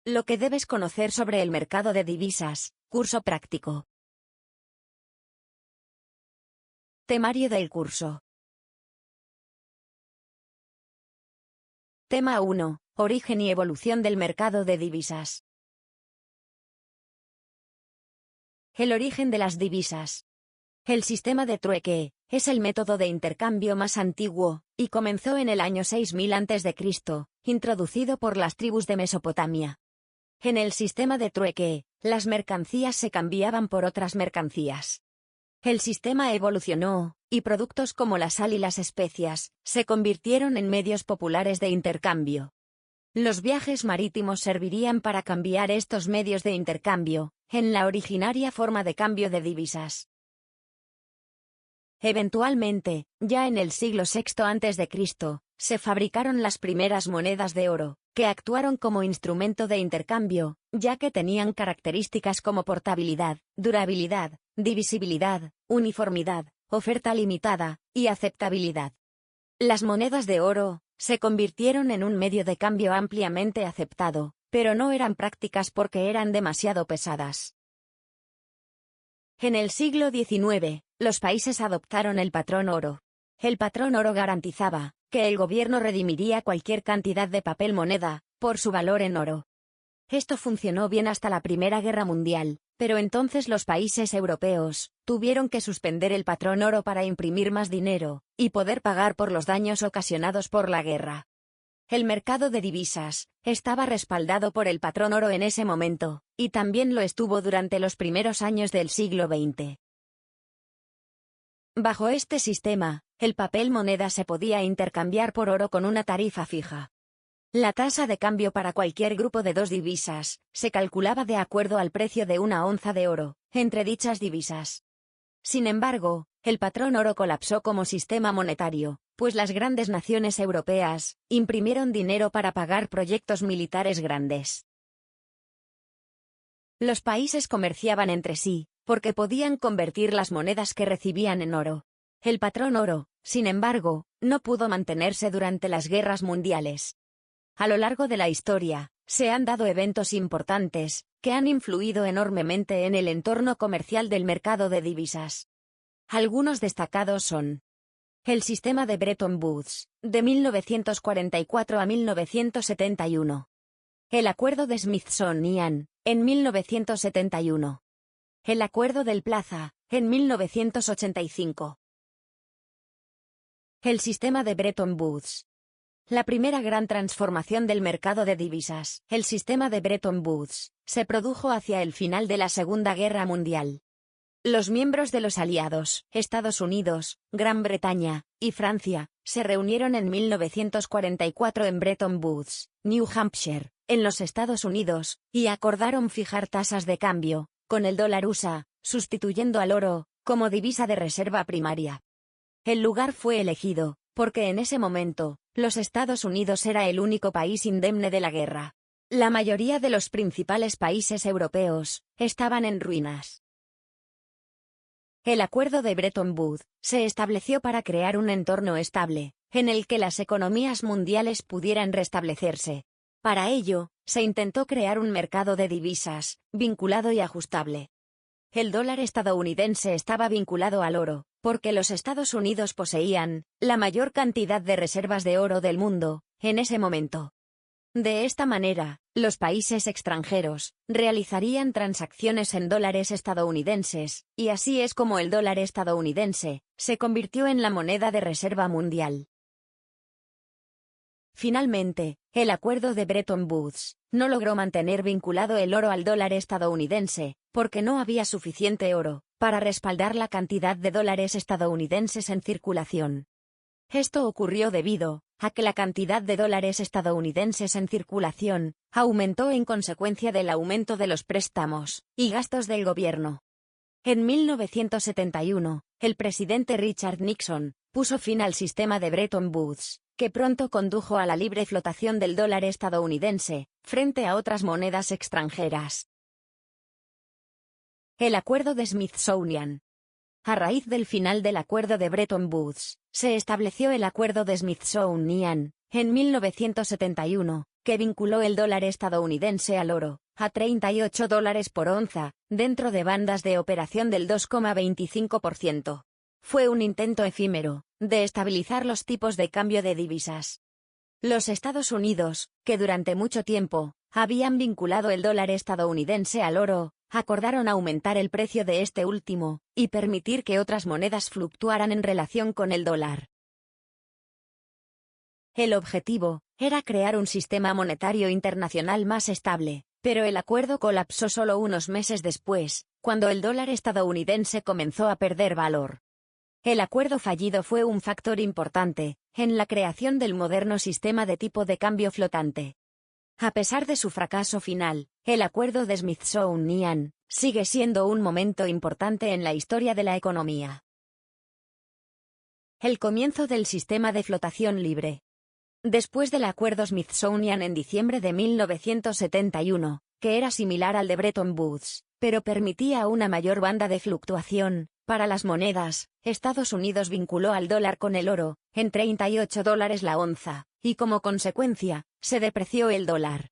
Lo que debes conocer sobre el mercado de divisas, curso práctico. Temario del curso. Tema 1. Origen y evolución del mercado de divisas. El origen de las divisas. El sistema de trueque es el método de intercambio más antiguo, y comenzó en el año 6000 a.C., introducido por las tribus de Mesopotamia. En el sistema de trueque, las mercancías se cambiaban por otras mercancías. El sistema evolucionó, y productos como la sal y las especias se convirtieron en medios populares de intercambio. Los viajes marítimos servirían para cambiar estos medios de intercambio en la originaria forma de cambio de divisas. Eventualmente, ya en el siglo VI a.C., se fabricaron las primeras monedas de oro, que actuaron como instrumento de intercambio, ya que tenían características como portabilidad, durabilidad, divisibilidad, uniformidad, oferta limitada, y aceptabilidad. Las monedas de oro se convirtieron en un medio de cambio ampliamente aceptado, pero no eran prácticas porque eran demasiado pesadas. En el siglo XIX, los países adoptaron el patrón oro. El patrón oro garantizaba que el gobierno redimiría cualquier cantidad de papel moneda por su valor en oro. Esto funcionó bien hasta la Primera Guerra Mundial, pero entonces los países europeos tuvieron que suspender el patrón oro para imprimir más dinero y poder pagar por los daños ocasionados por la guerra. El mercado de divisas estaba respaldado por el patrón oro en ese momento, y también lo estuvo durante los primeros años del siglo XX. Bajo este sistema, el papel moneda se podía intercambiar por oro con una tarifa fija. La tasa de cambio para cualquier grupo de dos divisas se calculaba de acuerdo al precio de una onza de oro entre dichas divisas. Sin embargo, el patrón oro colapsó como sistema monetario, pues las grandes naciones europeas imprimieron dinero para pagar proyectos militares grandes. Los países comerciaban entre sí, porque podían convertir las monedas que recibían en oro. El patrón oro, sin embargo, no pudo mantenerse durante las guerras mundiales. A lo largo de la historia, se han dado eventos importantes que han influido enormemente en el entorno comercial del mercado de divisas. Algunos destacados son: el sistema de Bretton Woods, de 1944 a 1971. El Acuerdo de Smithsonian, en 1971. El Acuerdo del Plaza, en 1985. El sistema de Bretton Woods. La primera gran transformación del mercado de divisas, el sistema de Bretton Woods, se produjo hacia el final de la Segunda Guerra Mundial. Los miembros de los aliados, Estados Unidos, Gran Bretaña y Francia, se reunieron en 1944 en Bretton Woods, New Hampshire, en los Estados Unidos, y acordaron fijar tasas de cambio, con el dólar USA, sustituyendo al oro, como divisa de reserva primaria. El lugar fue elegido, porque en ese momento, los Estados Unidos era el único país indemne de la guerra. La mayoría de los principales países europeos estaban en ruinas. El Acuerdo de Bretton Woods se estableció para crear un entorno estable, en el que las economías mundiales pudieran restablecerse. Para ello, se intentó crear un mercado de divisas, vinculado y ajustable. El dólar estadounidense estaba vinculado al oro, porque los Estados Unidos poseían la mayor cantidad de reservas de oro del mundo, en ese momento. De esta manera, los países extranjeros realizarían transacciones en dólares estadounidenses, y así es como el dólar estadounidense se convirtió en la moneda de reserva mundial. Finalmente, el Acuerdo de Bretton Woods no logró mantener vinculado el oro al dólar estadounidense, porque no había suficiente oro para respaldar la cantidad de dólares estadounidenses en circulación. Esto ocurrió debido a que la cantidad de dólares estadounidenses en circulación aumentó en consecuencia del aumento de los préstamos y gastos del gobierno. En 1971, el presidente Richard Nixon puso fin al sistema de Bretton Woods, que pronto condujo a la libre flotación del dólar estadounidense frente a otras monedas extranjeras. El Acuerdo de Smithsonian. A raíz del final del Acuerdo de Bretton Woods, se estableció el Acuerdo de Smithsonian, en 1971, que vinculó el dólar estadounidense al oro, a $38 por onza, dentro de bandas de operación del 2,25%. Fue un intento efímero, de estabilizar los tipos de cambio de divisas. Los Estados Unidos, que durante mucho tiempo, habían vinculado el dólar estadounidense al oro, acordaron aumentar el precio de este último, y permitir que otras monedas fluctuaran en relación con el dólar. El objetivo era crear un sistema monetario internacional más estable, pero el acuerdo colapsó solo unos meses después, cuando el dólar estadounidense comenzó a perder valor. El acuerdo fallido fue un factor importante en la creación del moderno sistema de tipo de cambio flotante. A pesar de su fracaso final, el acuerdo de Smithsonian sigue siendo un momento importante en la historia de la economía. El comienzo del sistema de flotación libre. Después del acuerdo Smithsonian en diciembre de 1971, que era similar al de Bretton Woods, pero permitía una mayor banda de fluctuación para las monedas, Estados Unidos vinculó al dólar con el oro, en $38 la onza, y como consecuencia, se depreció el dólar.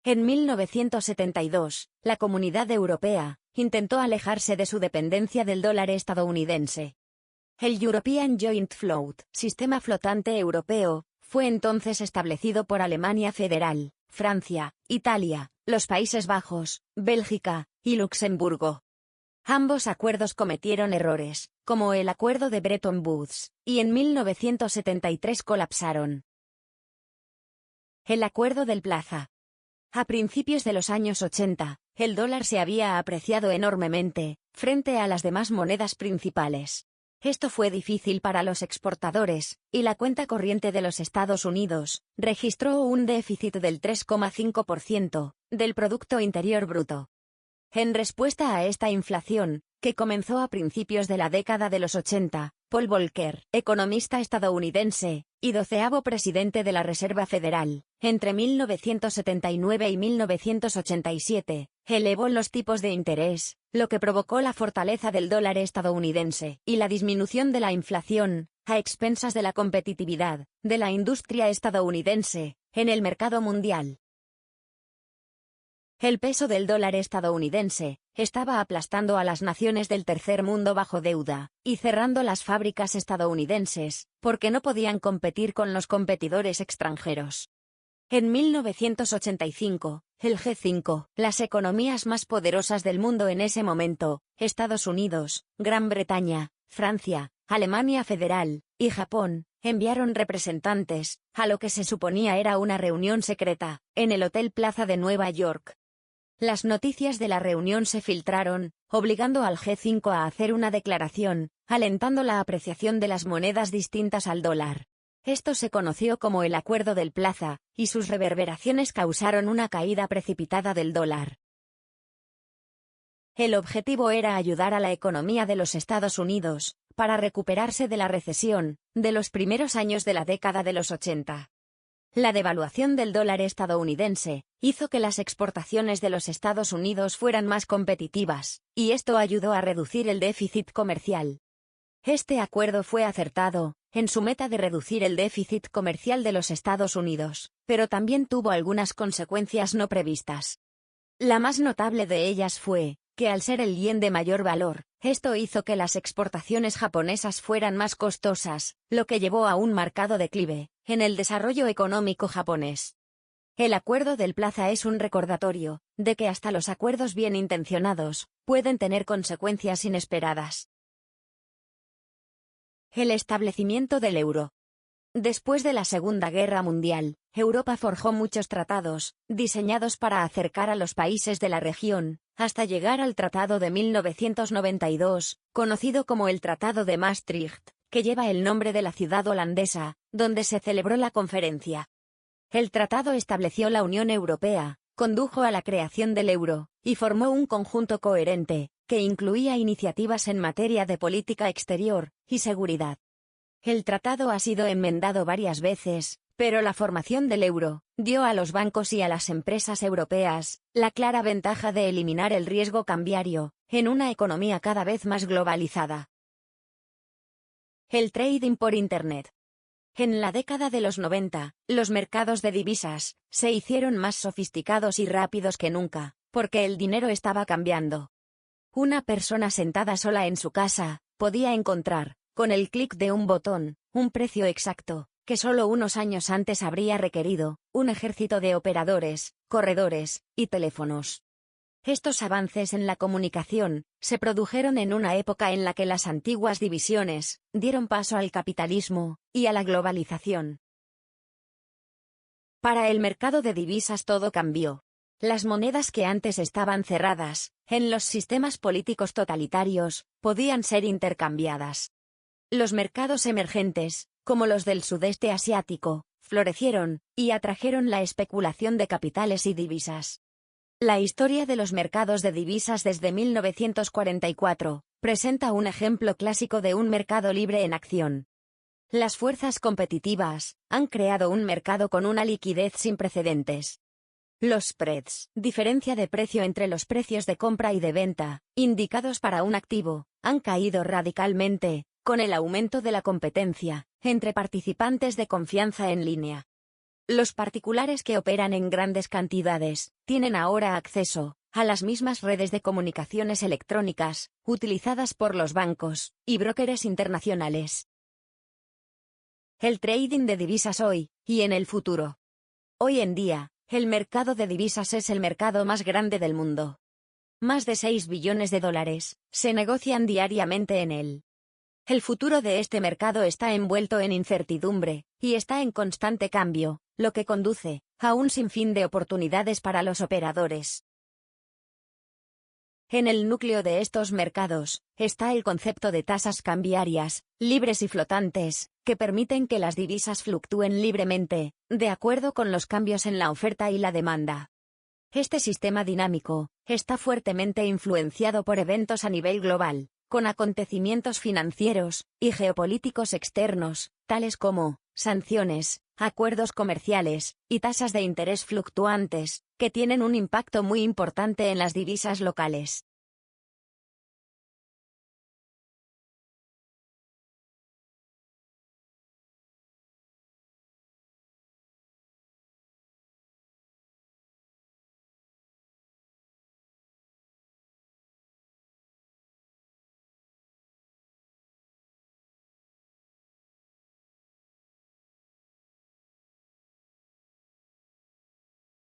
En 1972, la Comunidad Europea intentó alejarse de su dependencia del dólar estadounidense. El European Joint Float, sistema flotante europeo, fue entonces establecido por Alemania Federal, Francia, Italia, los Países Bajos, Bélgica y Luxemburgo. Ambos acuerdos cometieron errores, como el acuerdo de Bretton Woods, y en 1973 colapsaron. El acuerdo del Plaza. A principios de los años 80, el dólar se había apreciado enormemente, frente a las demás monedas principales. Esto fue difícil para los exportadores, y la cuenta corriente de los Estados Unidos registró un déficit del 3,5% del Producto Interior Bruto. En respuesta a esta inflación, que comenzó a principios de la década de los 80, Paul Volcker, economista estadounidense y 12º presidente de la Reserva Federal, entre 1979 y 1987, elevó los tipos de interés, lo que provocó la fortaleza del dólar estadounidense y la disminución de la inflación, a expensas de la competitividad de la industria estadounidense en el mercado mundial. El peso del dólar estadounidense estaba aplastando a las naciones del tercer mundo bajo deuda y cerrando las fábricas estadounidenses, porque no podían competir con los competidores extranjeros. En 1985, el G5, las economías más poderosas del mundo en ese momento, Estados Unidos, Gran Bretaña, Francia, Alemania Federal y Japón, enviaron representantes a lo que se suponía era una reunión secreta en el Hotel Plaza de Nueva York. Las noticias de la reunión se filtraron, obligando al G5 a hacer una declaración, alentando la apreciación de las monedas distintas al dólar. Esto se conoció como el Acuerdo del Plaza, y sus reverberaciones causaron una caída precipitada del dólar. El objetivo era ayudar a la economía de los Estados Unidos para recuperarse de la recesión de los primeros años de la década de los 80. La devaluación del dólar estadounidense hizo que las exportaciones de los Estados Unidos fueran más competitivas, y esto ayudó a reducir el déficit comercial. Este acuerdo fue acertado en su meta de reducir el déficit comercial de los Estados Unidos, pero también tuvo algunas consecuencias no previstas. La más notable de ellas fue que al ser el yen de mayor valor, esto hizo que las exportaciones japonesas fueran más costosas, lo que llevó a un marcado declive en el desarrollo económico japonés. El Acuerdo del Plaza es un recordatorio de que hasta los acuerdos bien intencionados pueden tener consecuencias inesperadas. El establecimiento del euro. Después de la Segunda Guerra Mundial, Europa forjó muchos tratados, diseñados para acercar a los países de la región, hasta llegar al Tratado de 1992, conocido como el Tratado de Maastricht, que lleva el nombre de la ciudad holandesa, donde se celebró la conferencia. El tratado estableció la Unión Europea, condujo a la creación del euro, y formó un conjunto coherente, que incluía iniciativas en materia de política exterior y seguridad. El tratado ha sido enmendado varias veces, pero la formación del euro dio a los bancos y a las empresas europeas la clara ventaja de eliminar el riesgo cambiario en una economía cada vez más globalizada. El trading por Internet. En la década de los 90, los mercados de divisas se hicieron más sofisticados y rápidos que nunca, porque el dinero estaba cambiando. Una persona sentada sola en su casa podía encontrar, con el clic de un botón, un precio exacto, que solo unos años antes habría requerido un ejército de operadores, corredores y teléfonos. Estos avances en la comunicación se produjeron en una época en la que las antiguas divisiones dieron paso al capitalismo y a la globalización. Para el mercado de divisas todo cambió. Las monedas que antes estaban cerradas en los sistemas políticos totalitarios podían ser intercambiadas. Los mercados emergentes, como los del sudeste asiático, florecieron y atrajeron la especulación de capitales y divisas. La historia de los mercados de divisas desde 1944 presenta un ejemplo clásico de un mercado libre en acción. Las fuerzas competitivas han creado un mercado con una liquidez sin precedentes. Los spreads, diferencia de precio entre los precios de compra y de venta, indicados para un activo, han caído radicalmente, con el aumento de la competencia entre participantes de confianza en línea. Los particulares que operan en grandes cantidades tienen ahora acceso a las mismas redes de comunicaciones electrónicas utilizadas por los bancos y brokers internacionales. El trading de divisas hoy y en el futuro. Hoy en día, el mercado de divisas es el mercado más grande del mundo. Más de 6 billones de dólares se negocian diariamente en él. El futuro de este mercado está envuelto en incertidumbre y está en constante cambio, lo que conduce a un sinfín de oportunidades para los operadores. En el núcleo de estos mercados está el concepto de tasas cambiarias, libres y flotantes, que permiten que las divisas fluctúen libremente, de acuerdo con los cambios en la oferta y la demanda. Este sistema dinámico está fuertemente influenciado por eventos a nivel global, con acontecimientos financieros y geopolíticos externos, tales como sanciones, acuerdos comerciales y tasas de interés fluctuantes, que tienen un impacto muy importante en las divisas locales.